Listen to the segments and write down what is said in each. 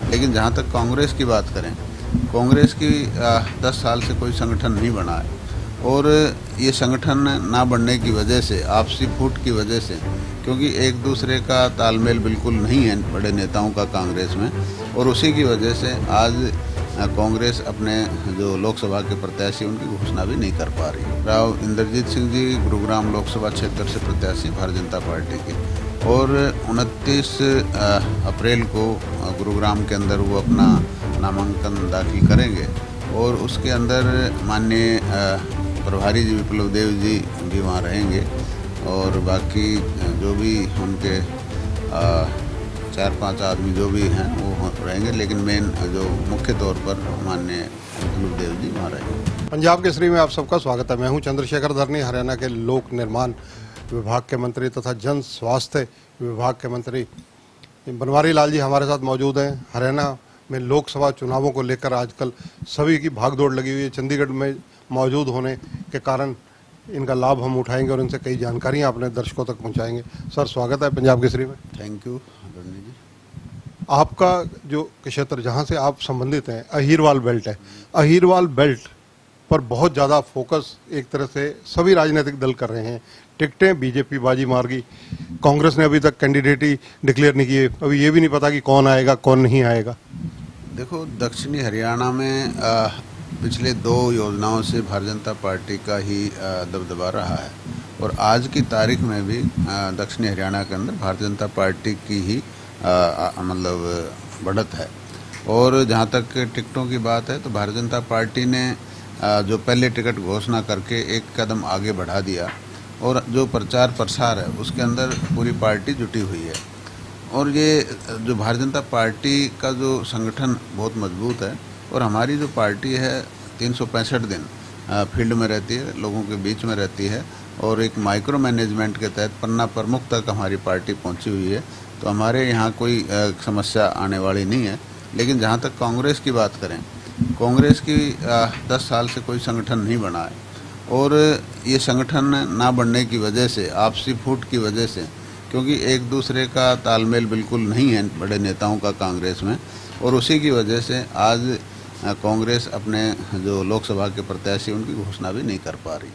लेकिन जहाँ तक कांग्रेस की बात करें, कांग्रेस की 10 साल से कोई संगठन नहीं बना है और ये संगठन ना बनने की वजह से, आपसी फूट की वजह से, क्योंकि एक दूसरे का तालमेल बिल्कुल नहीं है बड़े नेताओं का कांग्रेस में, और उसी की वजह से आज कांग्रेस अपने जो लोकसभा के प्रत्याशी उनकी घोषणा भी नहीं कर पा रही। राव इंद्रजीत सिंह जी गुरुग्राम लोकसभा क्षेत्र से प्रत्याशी भारतीय जनता पार्टी के, और 29 अप्रैल को गुरुग्राम के अंदर वो अपना नामांकन दाखिल करेंगे और उसके अंदर माननीय प्रभारी जी विप्लव देव जी भी वहाँ रहेंगे और बाकी जो भी उनके 4-5 आदमी जो भी हैं वो रहेंगे, लेकिन मेन जो मुख्य तौर पर माननीय विप्लव देव जी वहाँ रहेंगे। पंजाब केसरी में आप सबका स्वागत है। मैं हूं चंद्रशेखर धरनी, हरियाणा के लोक निर्माण विभाग के मंत्री तथा जन स्वास्थ्य विभाग के मंत्री बनवारी लाल जी हमारे साथ मौजूद हैं। हरियाणा में लोकसभा चुनावों को लेकर आजकल सभी की भागदौड़ लगी हुई है। चंडीगढ़ में मौजूद होने के कारण इनका लाभ हम उठाएंगे और इनसे कई जानकारियां अपने दर्शकों तक पहुंचाएंगे। सर, स्वागत है पंजाब केसरी में। थैंक यू धरनी जी। आपका जो क्षेत्र जहां से आप संबंधित हैं अहीरवाल बेल्ट है। अहीरवाल बेल्ट पर बहुत ज़्यादा फोकस एक तरह से सभी राजनीतिक दल कर रहे हैं। टिकटें बीजेपी बाजी मार गई, कांग्रेस ने अभी तक कैंडिडेट ही डिक्लेयर नहीं किए। अभी ये भी नहीं पता कि कौन आएगा कौन नहीं आएगा। देखो, दक्षिणी हरियाणा में पिछले 2 योजनाओं से भारतीय जनता पार्टी का ही दबदबा रहा है और आज की तारीख में भी दक्षिणी हरियाणा के अंदर भारतीय जनता पार्टी की ही मतलब बढ़त है। और जहाँ तक टिकटों की बात है तो भारतीय जनता पार्टी ने जो पहले टिकट घोषणा करके एक कदम आगे बढ़ा दिया और जो प्रचार प्रसार है उसके अंदर पूरी पार्टी जुटी हुई है। और ये जो भारतीय जनता पार्टी का जो संगठन बहुत मजबूत है और हमारी जो पार्टी है 365 दिन फील्ड में रहती है, लोगों के बीच में रहती है और एक माइक्रो मैनेजमेंट के तहत पन्ना प्रमुख तक हमारी पार्टी पहुंची हुई है, तो हमारे यहाँ कोई समस्या आने वाली नहीं है। लेकिन जहाँ तक कांग्रेस की बात करें, कांग्रेस की 10 साल से कोई संगठन नहीं बना है और ये संगठन ना बनने की वजह से, आपसी फूट की वजह से, क्योंकि एक दूसरे का तालमेल बिल्कुल नहीं है बड़े नेताओं का कांग्रेस में, और उसी की वजह से आज कांग्रेस अपने जो लोकसभा के प्रत्याशी उनकी घोषणा भी नहीं कर पा रही।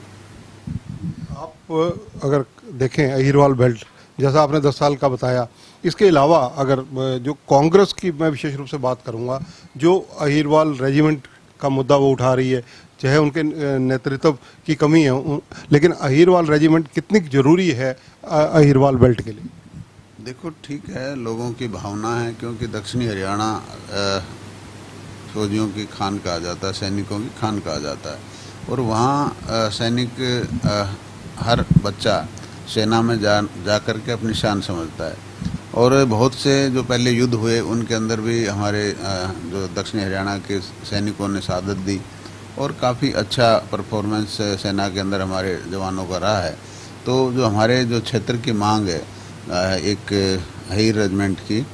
आप अगर देखें अहीरवाल बेल्ट, जैसा आपने 10 साल का बताया, इसके अलावा अगर जो कांग्रेस की मैं विशेष रूप से बात करूंगा, जो अहीरवाल रेजिमेंट का मुद्दा वो उठा रही है, चाहे उनके नेतृत्व की कमी है, लेकिन अहीरवाल रेजिमेंट कितनी जरूरी है अहीरवाल बेल्ट के लिए? देखो, ठीक है, लोगों की भावना है, क्योंकि दक्षिणी हरियाणा फौजियों की खान कहा जाता है, सैनिकों की खान कहा जाता है और वहाँ सैनिक हर बच्चा सेना में जा कर के अपनी शान समझता है। और बहुत से जो पहले युद्ध हुए उनके अंदर भी हमारे जो दक्षिणी हरियाणा के सैनिकों ने शहादत दी और काफ़ी अच्छा परफॉर्मेंस सेना के अंदर हमारे जवानों का रहा है। तो जो हमारे जो क्षेत्र की मांग है एक अहीर रेजिमेंट की,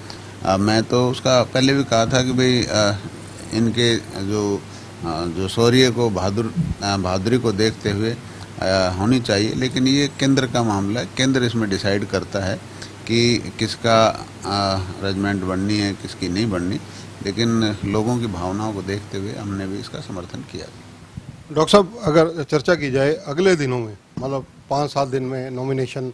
मैं तो उसका पहले भी कहा था कि भाई इनके जो शौर्य को, बहादुरी को देखते हुए होनी चाहिए, लेकिन ये केंद्र का मामला है। केंद्र इसमें डिसाइड करता है कि किसका रेजिमेंट बननी है, किसकी नहीं बननी, लेकिन लोगों की भावनाओं को देखते हुए हमने भी इसका समर्थन किया। डॉक्टर साहब, अगर चर्चा की जाए अगले दिनों में, मतलब 5-7 दिन में नॉमिनेशन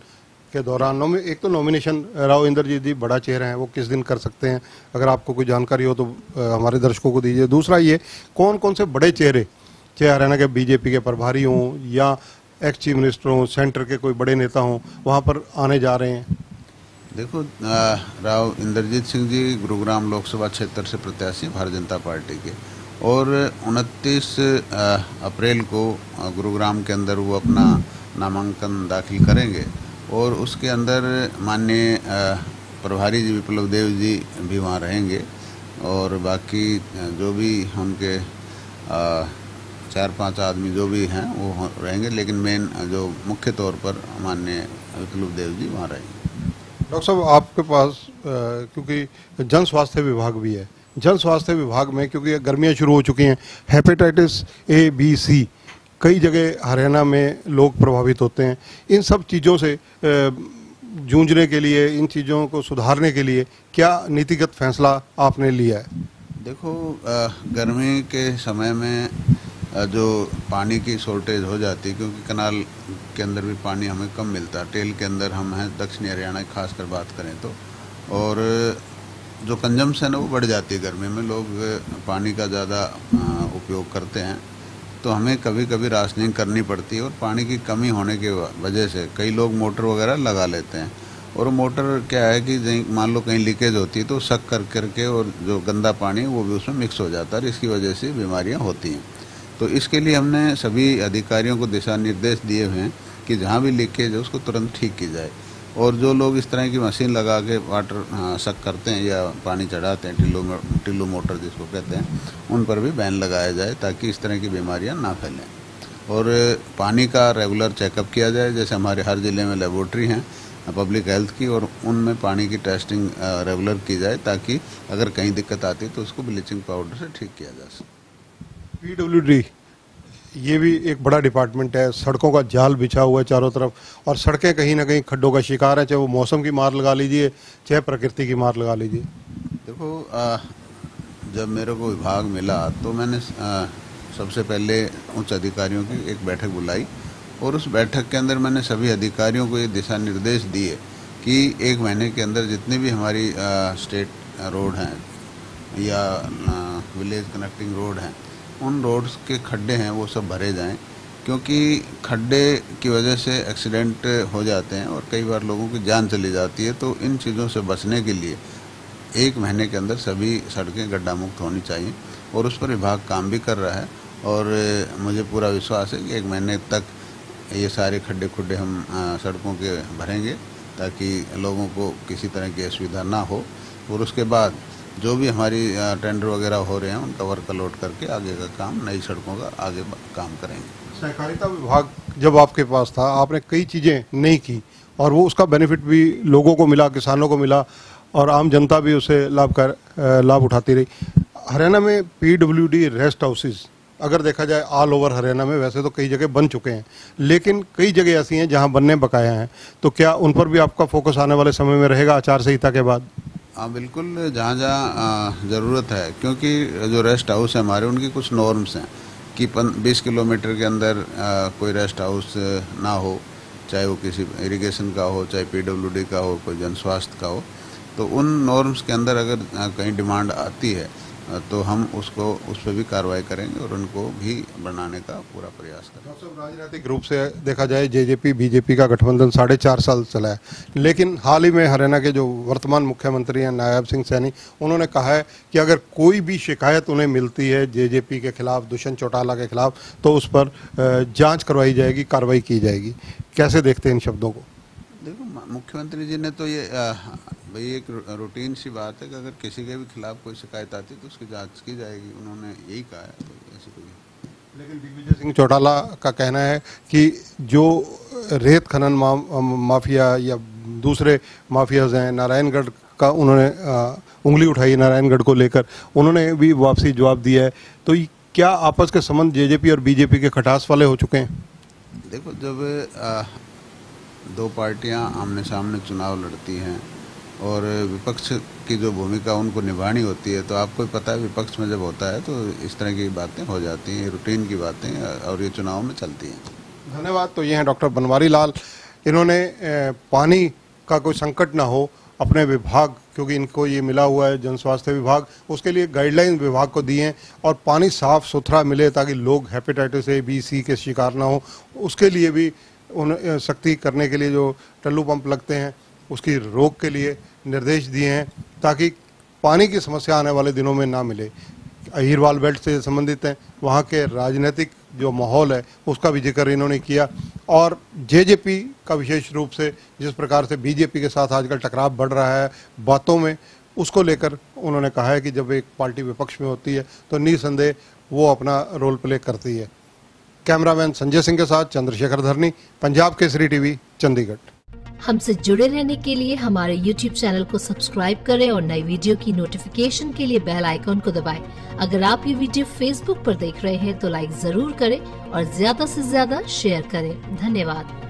के दौरान, एक तो नॉमिनेशन राव इंद्रजीत जी बड़ा चेहरा है, वो किस दिन कर सकते हैं? अगर आपको कोई जानकारी हो तो हमारे दर्शकों को दीजिए। दूसरा ये, कौन कौन से बड़े चेहरे, चाहे हरियाणा के बीजेपी के प्रभारी हों या एक्स चीफ मिनिस्टर हों, सेंटर के कोई बड़े नेता हों, वहाँ पर आने जा रहे हैं? देखो, राव इंद्रजीत सिंह जी गुरुग्राम लोकसभा क्षेत्र से प्रत्याशी भारतीय जनता पार्टी के, और 29 अप्रैल को गुरुग्राम के अंदर वो अपना नामांकन दाखिल करेंगे और उसके अंदर माननीय प्रभारी जी विप्लव देव जी भी वहाँ रहेंगे और बाकी जो भी उनके 4-5 आदमी जो भी हैं वो रहेंगे, लेकिन मेन जो मुख्य तौर पर माननीय विप्लव देव जी वहाँ रहेंगे। डॉक्टर साहब, आपके पास क्योंकि जन स्वास्थ्य विभाग भी है, जन स्वास्थ्य विभाग में क्योंकि गर्मियां शुरू हो चुकी हैं, हेपेटाइटिस A, B, C कई जगह हरियाणा में लोग प्रभावित होते हैं। इन सब चीज़ों से जूझने के लिए, इन चीज़ों को सुधारने के लिए क्या नीतिगत फैसला आपने लिया है? देखो, गर्मी के समय में जो पानी की शॉर्टेज हो जाती है, क्योंकि कनाल के अंदर भी पानी हमें कम मिलता है। टेल के अंदर हम हैं दक्षिणी हरियाणा की खासकर बात करें तो, और जो कंजम्पशन है वो बढ़ जाती है गर्मी में। लोग पानी का ज़्यादा उपयोग करते हैं, तो हमें कभी कभी राशनिंग करनी पड़ती है। और पानी की कमी होने की वजह से कई लोग मोटर वगैरह लगा लेते हैं, और मोटर क्या है कि मान लो कहीं लीकेज होती है तो शक कर करके और जो गंदा पानी है वो भी उसमें मिक्स हो जाता है, और इसकी वजह से बीमारियां होती हैं। तो इसके लिए हमने सभी अधिकारियों को दिशा निर्देश दिए हुए हैं कि जहाँ भी लीकेज है उसको तुरंत ठीक की जाए। और जो लोग इस तरह की मशीन लगा के वाटर शक करते हैं या पानी चढ़ाते हैं, टिल्लू मोटर जिसको कहते हैं, उन पर भी बैन लगाया जाए ताकि इस तरह की बीमारियां ना फैलें। और पानी का रेगुलर चेकअप किया जाए, जैसे हमारे हर ज़िले में लेबोरेटरी हैं पब्लिक हेल्थ की, और उनमें पानी की टेस्टिंग रेगुलर की जाए ताकि अगर कहीं दिक्कत आती है तो उसको ब्लीचिंग पाउडर से ठीक किया जा सके। PWD ये भी एक बड़ा डिपार्टमेंट है, सड़कों का जाल बिछा हुआ है चारों तरफ, और सड़कें कहीं ना कहीं खड्डों का शिकार है, चाहे वो मौसम की मार लगा लीजिए चाहे प्रकृति की मार लगा लीजिए। देखो, जब मेरे को विभाग मिला तो मैंने सबसे पहले उच्च अधिकारियों की एक बैठक बुलाई, और उस बैठक के अंदर मैंने सभी अधिकारियों को ये दिशा निर्देश दिए कि 1 महीने के अंदर जितनी भी हमारी स्टेट रोड हैं या विलेज कनेक्टिंग रोड हैं, उन रोड्स के खड्डे हैं वो सब भरे जाएं, क्योंकि खड्डे की वजह से एक्सीडेंट हो जाते हैं और कई बार लोगों की जान चली जाती है। तो इन चीज़ों से बचने के लिए 1 महीने के अंदर सभी सड़कें गड्ढा मुक्त होनी चाहिए, और उस पर विभाग काम भी कर रहा है। और मुझे पूरा विश्वास है कि 1 महीने तक ये सारे खड्डे खुड्डे हम सड़कों के भरेंगे ताकि लोगों को किसी तरह की असुविधा ना हो। और उसके बाद जो भी हमारी टेंडर वगैरह हो रहे हैं उनका वर्क अलॉट करके आगे का काम, नई सड़कों का आगे काम करेंगे। सहकारिता विभाग जब आपके पास था, आपने कई चीज़ें नहीं की और वो उसका बेनिफिट भी लोगों को मिला, किसानों को मिला, और आम जनता भी उससे लाभ उठाती रही। हरियाणा में PWD रेस्ट हाउसेज अगर देखा जाए ऑल ओवर हरियाणा में, वैसे तो कई जगह बन चुके हैं, लेकिन कई जगह ऐसी हैं जहां बनने बकाया हैं, तो क्या उन पर भी आपका फोकस आने वाले समय में रहेगा आचार संहिता के बाद? हाँ, बिल्कुल, जहाँ जहाँ ज़रूरत है, क्योंकि जो रेस्ट हाउस है हमारे, उनकी कुछ नॉर्म्स हैं कि 20 किलोमीटर के अंदर कोई रेस्ट हाउस ना हो, चाहे वो किसी इरिगेशन का हो, चाहे PWD का हो, कोई जन स्वास्थ्य का हो। तो उन नॉर्म्स के अंदर अगर कहीं डिमांड आती है तो हम उस पर भी कार्रवाई करेंगे और उनको भी बनाने का पूरा प्रयास करेंगे। राजनीतिक रूप से देखा जाए JJP BJP का गठबंधन 4.5 साल चला है, लेकिन हाल ही में हरियाणा के जो वर्तमान मुख्यमंत्री हैं नायब सिंह सैनी, उन्होंने कहा है कि अगर कोई भी शिकायत उन्हें मिलती है JJP के खिलाफ, दुष्यंत चौटाला के खिलाफ, तो उस पर जाँच करवाई जाएगी, कार्रवाई की जाएगी। कैसे देखते हैं इन शब्दों को? देखो, मुख्यमंत्री जी ने तो ये भाई एक रूटीन सी बात है कि अगर किसी के भी खिलाफ कोई शिकायत आती है तो उसकी जांच की जाएगी, उन्होंने यही कहा है। तो ऐसी कोई, लेकिन दिग्विजय सिंह चौटाला का कहना है कि जो रेत खनन माफिया या दूसरे माफियाज हैं, नारायणगढ़ का उन्होंने उंगली उठाई, नारायणगढ़ को लेकर उन्होंने भी वापसी जवाब दिया है। तो क्या आपस के संबंध JJP और BJP के खटास वाले हो चुके हैं? देखो, जब 2 पार्टियां आमने सामने चुनाव लड़ती हैं और विपक्ष की जो भूमिका उनको निभानी होती है, तो आपको पता है विपक्ष में जब होता है तो इस तरह की बातें हो जाती हैं, रूटीन की बातें, और ये चुनाव में चलती हैं। धन्यवाद। तो ये हैं डॉक्टर बनवारी लाल। इन्होंने पानी का कोई संकट ना हो अपने विभाग, क्योंकि इनको ये मिला हुआ है जन स्वास्थ्य विभाग, उसके लिए गाइडलाइन विभाग को दी हैं, और पानी साफ सुथरा मिले ताकि लोग हेपेटाइटिस A B C के शिकार ना हो, उसके लिए भी उन सख्ती करने के लिए जो टल्लू पंप लगते हैं उसकी रोक के लिए निर्देश दिए हैं, ताकि पानी की समस्या आने वाले दिनों में ना मिले। अहिरवाल बेल्ट से संबंधित हैं, वहाँ के राजनीतिक जो माहौल है उसका भी जिक्र इन्होंने किया, और JJP का विशेष रूप से जिस प्रकार से BJP के साथ आजकल टकराव बढ़ रहा है बातों में, उसको लेकर उन्होंने कहा है कि जब एक पार्टी विपक्ष में होती है तो निसंदेह वो अपना रोल प्ले करती है। कैमरामैन संजय सिंह के साथ चंद्रशेखर धरनी, पंजाब केसरी TV, चंडीगढ़। हमसे जुड़े रहने के लिए हमारे YouTube चैनल को सब्सक्राइब करें और नई वीडियो की नोटिफिकेशन के लिए बेल आइकॉन को दबाएं। अगर आप ये वीडियो Facebook पर देख रहे हैं तो लाइक जरूर करें और ज्यादा से ज्यादा शेयर करें। धन्यवाद।